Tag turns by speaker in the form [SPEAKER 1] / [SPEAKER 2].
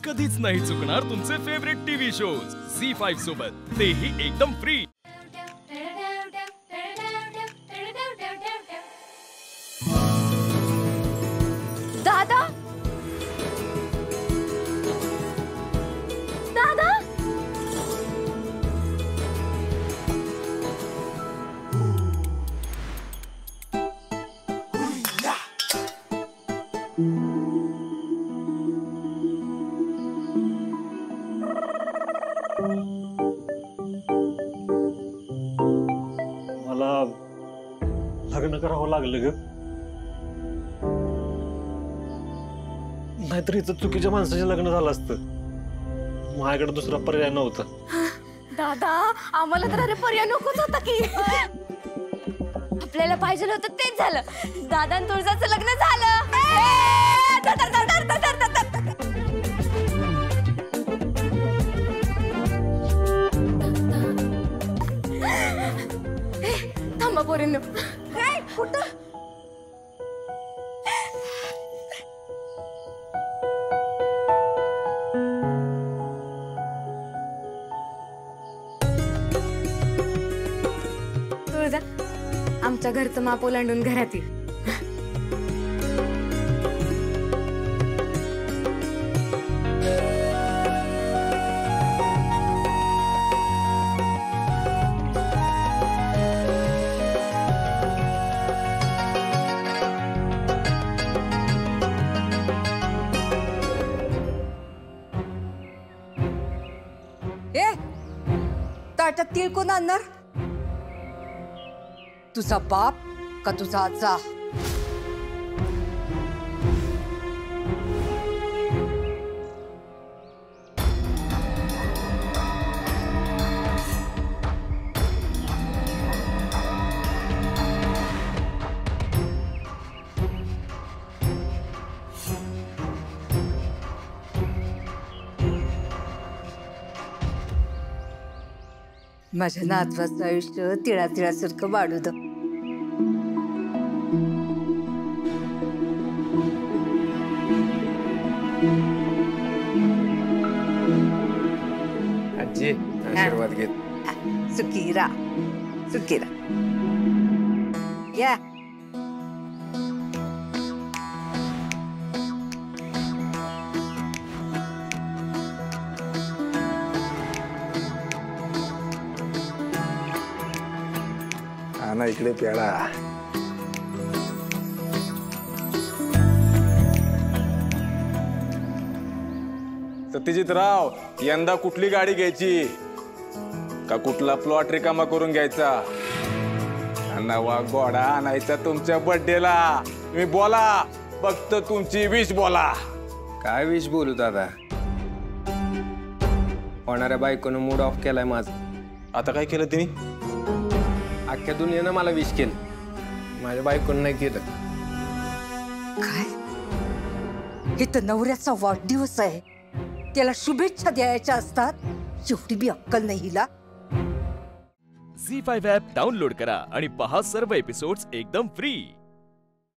[SPEAKER 1] कधीच नाही चुकणार तुमचे फेवरेट टीव्ही शोज झी5 सोबत, तेही एकदम फ्री।
[SPEAKER 2] दादा, दादा,
[SPEAKER 3] मला लग्न करावं लागलं ग, नाहीतर इथं चुकीच्या माणसाचे लग्न झालं असतं। माझ्याकडे दुसरा पर्याय नव्हता।
[SPEAKER 2] दादा, आम्हाला तर अरे पर्याय नकोच होता की। आपल्याला पाहिजे होतं तेच झालं। दादा आणि तुळजाचं लग्न झालं। थांबा पोरींनो, काय कुठं? तुळजा, आमच्या घरचं माप ओलांडून घरात ये।
[SPEAKER 4] ताटात तीळ कोण आणणार? तुझा बाप का तुझा आजा? माझ्या नातवाचं आयुष्य तिळा तिळासारखं वाढू द।
[SPEAKER 5] आजी, आशीर्वाद घेत।
[SPEAKER 4] सुखीरा सुखीरा या।
[SPEAKER 5] ना इकडे प्याळा। सत्यजितराव, यंदा कुठली गाडी घ्यायची का कुठला प्लॉट रिकामा करून घ्यायचा? नवा घोडा आणायचा तुमच्या बर्थडेला। तुम्ही बोला, फक्त तुमची विश बोला।
[SPEAKER 6] काय विश बोलू दादा? होणाऱ्या बायकोनं मूड ऑफ केलाय माझा।
[SPEAKER 5] आता काय केलं तिने?
[SPEAKER 6] अख्ख्या दुनियेनं मला विश केलं, माझ्या बायकोनं नाही केलं।
[SPEAKER 4] काय? हे तर नवऱ्याचा वाढदिवस आहे, त्याला शुभेच्छा द्यायच्या असतात, एवढी बी अक्कल नाही हिला।
[SPEAKER 1] झी5 ॲप डाउनलोड करा आणि पहा सर्व एपिसोड्स एकदम फ्री।